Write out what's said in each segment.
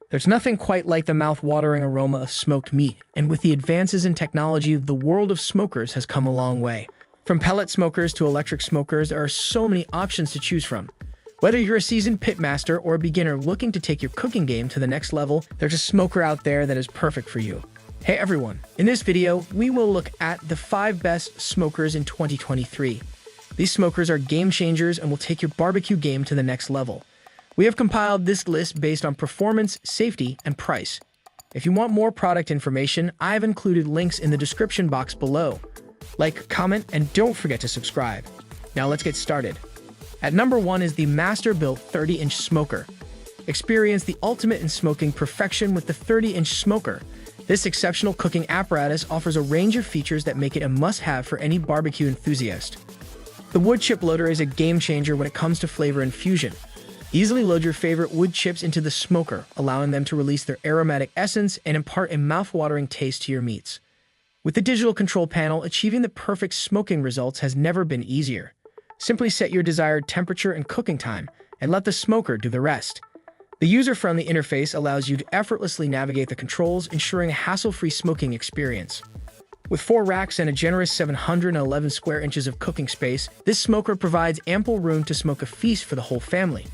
There's nothing quite like the mouth-watering aroma of smoked meat, and with the advances in technology, the world of smokers has come a long way. From pellet smokers to electric smokers, there are so many options to choose from. Whether you're a seasoned pitmaster or a beginner looking to take your cooking game to the next level, there's a smoker out there that is perfect for you. Hey everyone, in this video, we will look at the 5 best smokers in 2023. These smokers are game changers and will take your barbecue game to the next level. We have compiled this list based on performance, safety, and price. If you want more product information, I have included links in the description box below. Like, comment, and don't forget to subscribe. Now let's get started. At number 1 is the Masterbuilt 30-inch smoker. Experience the ultimate in smoking perfection with the 30-inch smoker. This exceptional cooking apparatus offers a range of features that make it a must-have for any barbecue enthusiast. The wood chip loader is a game changer when it comes to flavor infusion. Easily load your favorite wood chips into the smoker, allowing them to release their aromatic essence and impart a mouth-watering taste to your meats. With the digital control panel, achieving the perfect smoking results has never been easier. Simply set your desired temperature and cooking time, and let the smoker do the rest. The user-friendly interface allows you to effortlessly navigate the controls, ensuring a hassle-free smoking experience. With 4 racks and a generous 711 square inches of cooking space, this smoker provides ample room to smoke a feast for the whole family.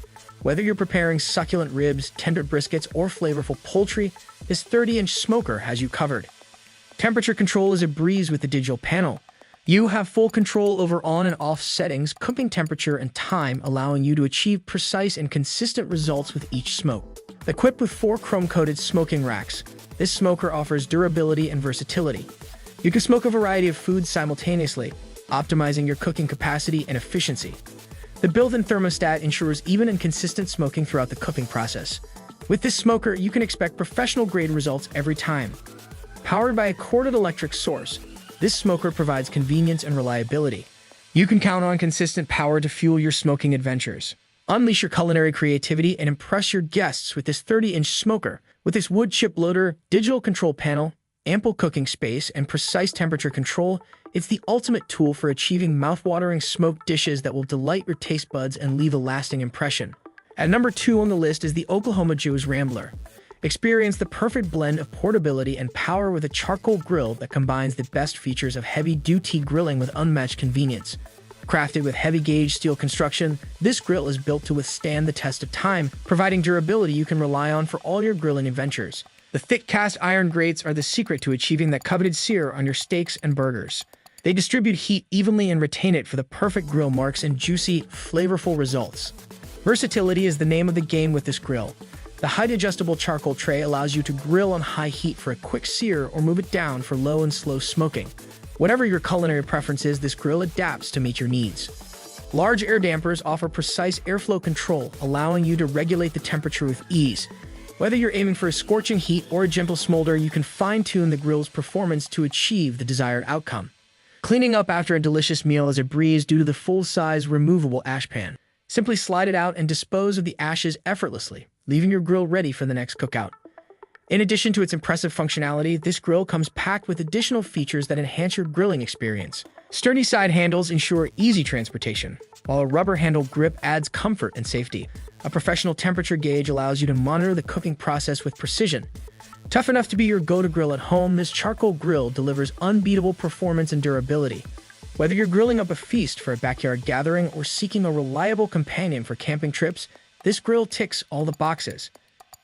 Whether you're preparing succulent ribs, tender briskets, or flavorful poultry, this 30-inch smoker has you covered. Temperature control is a breeze with the digital panel. You have full control over on and off settings, cooking temperature, and time, allowing you to achieve precise and consistent results with each smoke. Equipped with 4 chrome-coated smoking racks, this smoker offers durability and versatility. You can smoke a variety of foods simultaneously, optimizing your cooking capacity and efficiency. The built-in thermostat ensures even and consistent smoking throughout the cooking process. With this smoker, you can expect professional-grade results every time. Powered by a corded electric source, this smoker provides convenience and reliability. You can count on consistent power to fuel your smoking adventures. Unleash your culinary creativity and impress your guests with this 30-inch smoker. With this wood chip loader, digital control panel, ample cooking space, and precise temperature control, it's the ultimate tool for achieving mouth-watering smoked dishes that will delight your taste buds and leave a lasting impression. At number 2 on the list is the Oklahoma Joe's Rambler. Experience the perfect blend of portability and power with a charcoal grill that combines the best features of heavy-duty grilling with unmatched convenience. Crafted with heavy-gauge steel construction, this grill is built to withstand the test of time, providing durability you can rely on for all your grilling adventures. The thick cast iron grates are the secret to achieving that coveted sear on your steaks and burgers. They distribute heat evenly and retain it for the perfect grill marks and juicy, flavorful results. Versatility is the name of the game with this grill. The height-adjustable charcoal tray allows you to grill on high heat for a quick sear or move it down for low and slow smoking. Whatever your culinary preference is, this grill adapts to meet your needs. Large air dampers offer precise airflow control, allowing you to regulate the temperature with ease. Whether you're aiming for a scorching heat or a gentle smolder, you can fine-tune the grill's performance to achieve the desired outcome. Cleaning up after a delicious meal is a breeze due to the full-size removable ash pan. Simply slide it out and dispose of the ashes effortlessly, leaving your grill ready for the next cookout. In addition to its impressive functionality, this grill comes packed with additional features that enhance your grilling experience. Sturdy side handles ensure easy transportation, while a rubber-handled grip adds comfort and safety. A professional temperature gauge allows you to monitor the cooking process with precision. Tough enough to be your go-to grill at home, this charcoal grill delivers unbeatable performance and durability. Whether you're grilling up a feast for a backyard gathering or seeking a reliable companion for camping trips, this grill ticks all the boxes.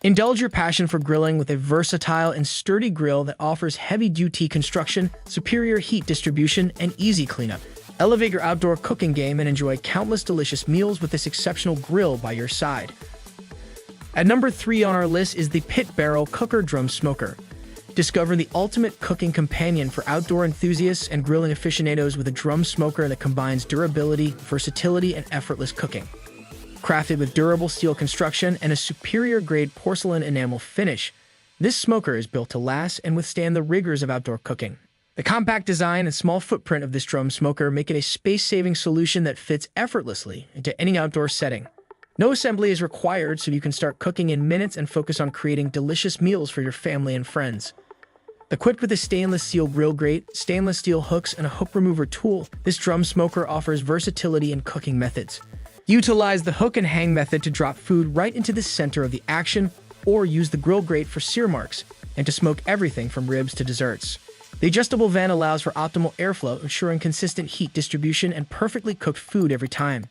Indulge your passion for grilling with a versatile and sturdy grill that offers heavy-duty construction, superior heat distribution, and easy cleanup. Elevate your outdoor cooking game and enjoy countless delicious meals with this exceptional grill by your side. At number 3 on our list is the Pit Barrel Cooker Drum Smoker. Discover the ultimate cooking companion for outdoor enthusiasts and grilling aficionados with a drum smoker that combines durability, versatility, and effortless cooking. Crafted with durable steel construction and a superior-grade porcelain enamel finish, this smoker is built to last and withstand the rigors of outdoor cooking. The compact design and small footprint of this drum smoker make it a space-saving solution that fits effortlessly into any outdoor setting. No assembly is required, so you can start cooking in minutes and focus on creating delicious meals for your family and friends. Equipped with a stainless steel grill grate, stainless steel hooks, and a hook remover tool, this drum smoker offers versatility in cooking methods. Utilize the hook and hang method to drop food right into the center of the action, or use the grill grate for sear marks, and to smoke everything from ribs to desserts. The adjustable vent allows for optimal airflow, ensuring consistent heat distribution and perfectly cooked food every time.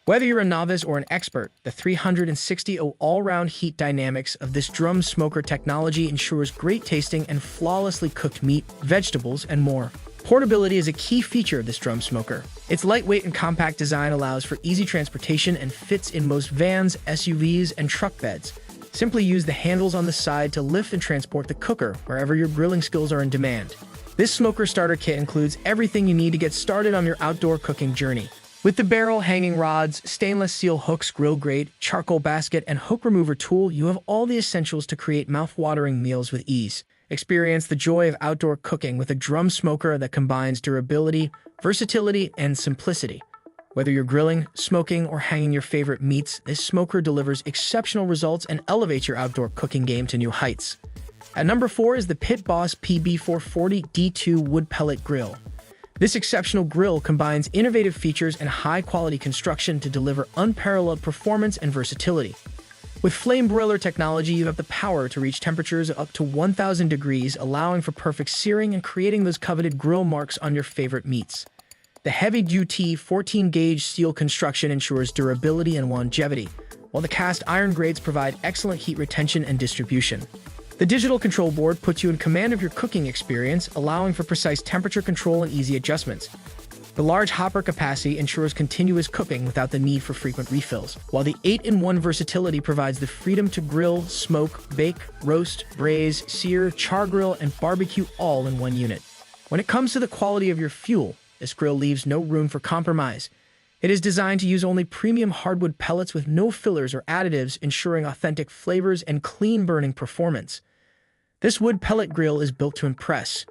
Whether you're a novice or an expert, the 360 all-round heat dynamics of this drum smoker technology ensures great tasting and flawlessly cooked meat, vegetables, and more. Portability is a key feature of this drum smoker. Its lightweight and compact design allows for easy transportation and fits in most vans, SUVs, and truck beds. Simply use the handles on the side to lift and transport the cooker wherever your grilling skills are in demand. This smoker starter kit includes everything you need to get started on your outdoor cooking journey. With the barrel, hanging rods, stainless steel hooks, grill grate, charcoal basket, and hook remover tool, you have all the essentials to create mouth-watering meals with ease. Experience the joy of outdoor cooking with a drum smoker that combines durability, versatility, and simplicity. Whether you're grilling, smoking, or hanging your favorite meats, this smoker delivers exceptional results and elevates your outdoor cooking game to new heights. At number 4 is the Pit Boss PB440 D2 Wood Pellet Grill. This exceptional grill combines innovative features and high-quality construction to deliver unparalleled performance and versatility. With flame broiler technology, you have the power to reach temperatures of up to 1,000 degrees, allowing for perfect searing and creating those coveted grill marks on your favorite meats. The heavy-duty 14-gauge steel construction ensures durability and longevity, while the cast iron grates provide excellent heat retention and distribution. The digital control board puts you in command of your cooking experience, allowing for precise temperature control and easy adjustments. The large hopper capacity ensures continuous cooking without the need for frequent refills, while the 8-in-1 versatility provides the freedom to grill, smoke, bake, roast, braise, sear, char grill, and barbecue all in one unit. When it comes to the quality of your fuel, this grill leaves no room for compromise. It is designed to use only premium hardwood pellets with no fillers or additives, ensuring authentic flavors and clean burning performance. This wood pellet grill is built to impress.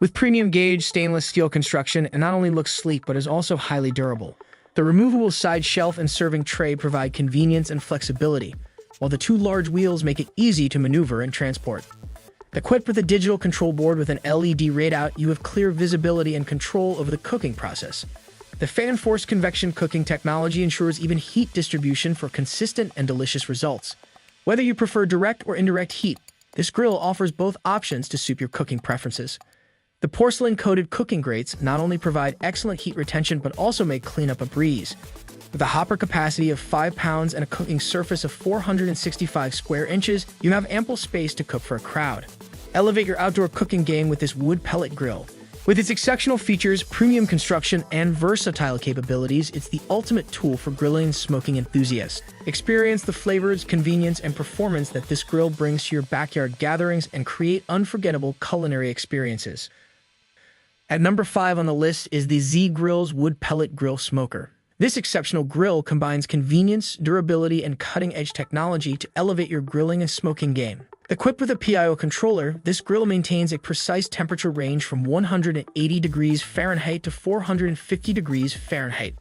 With premium gauge stainless steel construction, it not only looks sleek but is also highly durable. The removable side shelf and serving tray provide convenience and flexibility, while the two large wheels make it easy to maneuver and transport. Equipped with a digital control board with an LED readout, you have clear visibility and control over the cooking process. The fan-forced convection cooking technology ensures even heat distribution for consistent and delicious results. Whether you prefer direct or indirect heat, this grill offers both options to suit your cooking preferences. The porcelain-coated cooking grates not only provide excellent heat retention but also make cleanup a breeze. With a hopper capacity of 5 pounds and a cooking surface of 465 square inches, you have ample space to cook for a crowd. Elevate your outdoor cooking game with this wood pellet grill. With its exceptional features, premium construction, and versatile capabilities, it's the ultimate tool for grilling and smoking enthusiasts. Experience the flavors, convenience, and performance that this grill brings to your backyard gatherings and create unforgettable culinary experiences. At number 5 on the list is the Z-Grill's Wood Pellet Grill Smoker. This exceptional grill combines convenience, durability, and cutting-edge technology to elevate your grilling and smoking game. Equipped with a PIO controller, this grill maintains a precise temperature range from 180 degrees Fahrenheit to 450 degrees Fahrenheit.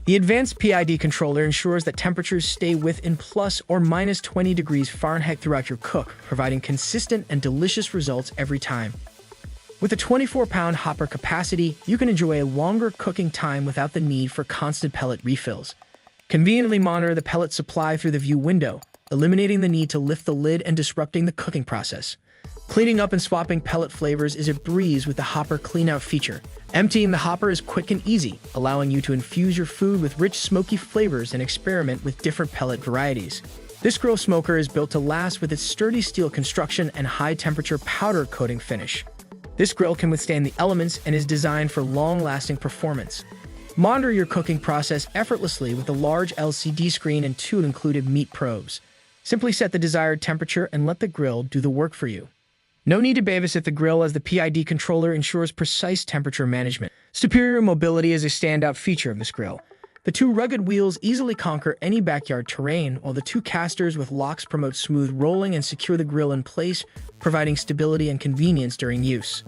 The advanced PID controller ensures that temperatures stay within plus or minus 20 degrees Fahrenheit throughout your cook, providing consistent and delicious results every time. With a 24-pound hopper capacity, you can enjoy a longer cooking time without the need for constant pellet refills. Conveniently monitor the pellet supply through the view window, eliminating the need to lift the lid and disrupting the cooking process. Cleaning up and swapping pellet flavors is a breeze with the hopper cleanout feature. Emptying the hopper is quick and easy, allowing you to infuse your food with rich, smoky flavors and experiment with different pellet varieties. This grill smoker is built to last with its sturdy steel construction and high-temperature powder coating finish. This grill can withstand the elements and is designed for long-lasting performance. Monitor your cooking process effortlessly with a large LCD screen and 2 included meat probes. Simply set the desired temperature and let the grill do the work for you. No need to babysit the grill, as the PID controller ensures precise temperature management. Superior mobility is a standout feature of this grill. The 2 rugged wheels easily conquer any backyard terrain, while the 2 casters with locks promote smooth rolling and secure the grill in place, providing stability and convenience during use.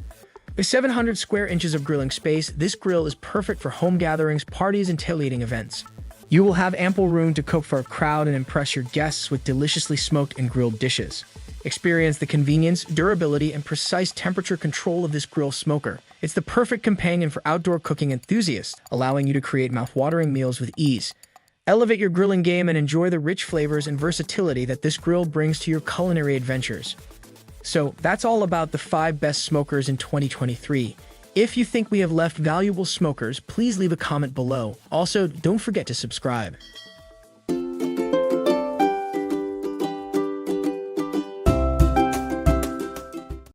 With 700 square inches of grilling space, this grill is perfect for home gatherings, parties, and tailgating events. You will have ample room to cook for a crowd and impress your guests with deliciously smoked and grilled dishes. Experience the convenience, durability, and precise temperature control of this grill smoker. It's the perfect companion for outdoor cooking enthusiasts, allowing you to create mouth-watering meals with ease. Elevate your grilling game and enjoy the rich flavors and versatility that this grill brings to your culinary adventures. So that's all about the 5 best smokers in 2023. If you think we have left valuable smokers, please leave a comment below. Also, don't forget to subscribe.